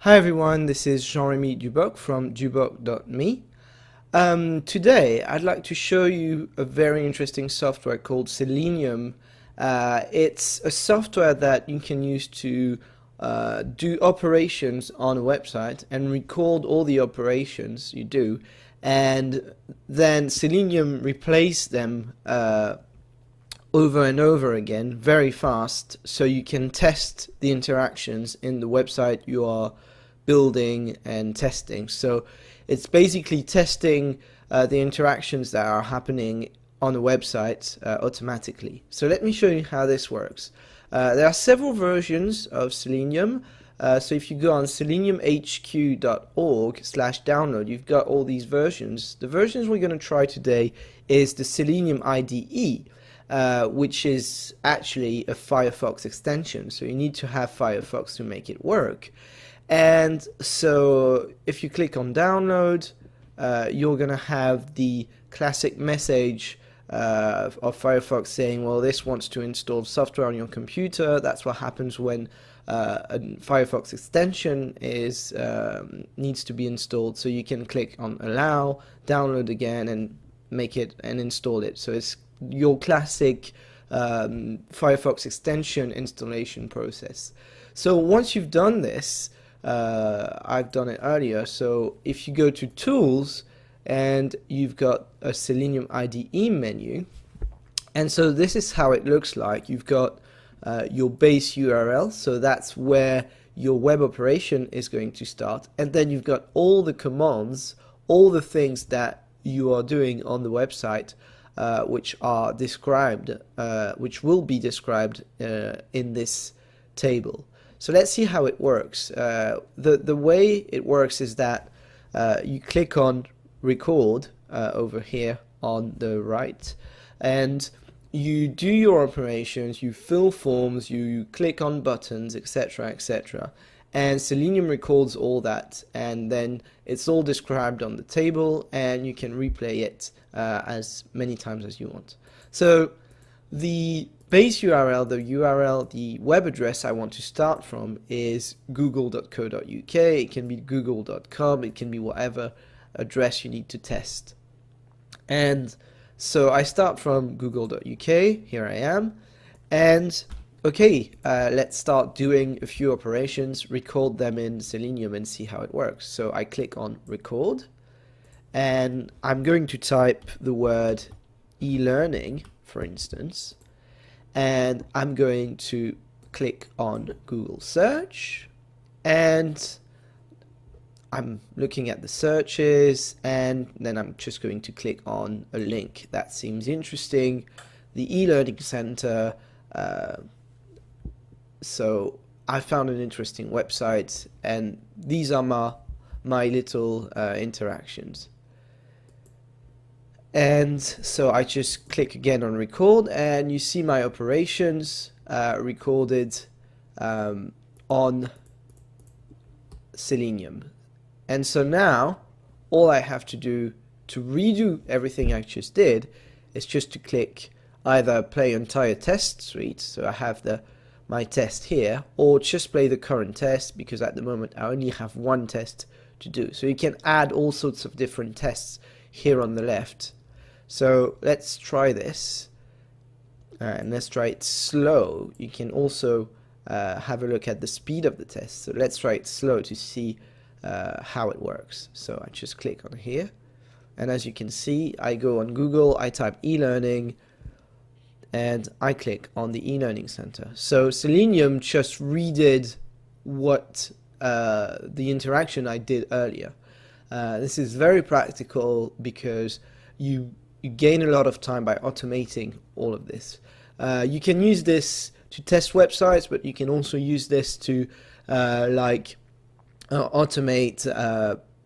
Hi everyone, this is Jean-Remy Duboc from duboc.me. Today I'd like to show you a very interesting software called Selenium. It's a software that you can use to do operations on a website and record all the operations you do, and then Selenium replace them over and over again very fast, so you can test the interactions in the website you are building and testing. So it's basically testing the interactions that are happening on the website automatically. So let me show you how this works. There are several versions of Selenium. So if you go on seleniumhq.org/download, you've got all these versions. The versions we're going to try today is the Selenium IDE, which is actually a Firefox extension. So you need to have Firefox to make it work. And so if you click on download, you're going to have the classic message of Firefox saying, well, this wants to install software on your computer. That's what happens when a Firefox extension needs to be installed. So you can click on allow, download again, and make it and install it. So it's your classic Firefox extension installation process. So once you've done this, I've done it earlier. So if you go to Tools and you've got a Selenium IDE menu, and so this is how it looks like. You've got your base URL, so that's where your web operation is going to start, and then you've got all the commands, all the things that you are doing on the website, which are described, which will be described in this table. So let's see how it works. The way it works is that you click on record over here on the right, and you do your operations, you fill forms, you click on buttons, etc., etc. And Selenium records all that, and then it's all described on the table, and you can replay it as many times as you want. So the base URL, the web address I want to start from is google.co.uk. It can be google.com, it can be whatever address you need to test. And so I start from google.uk, here I am, and okay, let's start doing a few operations, record them in Selenium and see how it works. So I click on record, and I'm going to type the word e-learning, for instance, and I'm going to click on Google search, and I'm looking at the searches, and then I'm just going to click on a link that seems interesting, the e-learning center. So I found an interesting website, and these are my little interactions. And so I just click again on record, and you see my operations recorded on Selenium. And so now all I have to do to redo everything I just did is just to click either play entire test suite, so I have my test here, or just play the current test, because at the moment I only have one test to do. So you can add all sorts of different tests here on the left. So let's try this, and let's try it slow. You can also have a look at the speed of the test. So let's try it slow to see how it works. So I just click on here, and as you can see, I go on Google, I type e-learning, and I click on the e-learning center. So Selenium just redid what the interaction I did earlier. This is very practical because you gain a lot of time by automating all of this. You can use this to test websites, but you can also use this to automate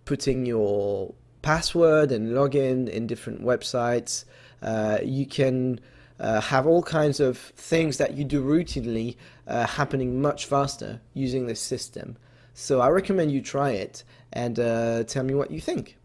putting your password and login in different websites. You can have all kinds of things that you do routinely happening much faster using this system. So I recommend you try it, and tell me what you think.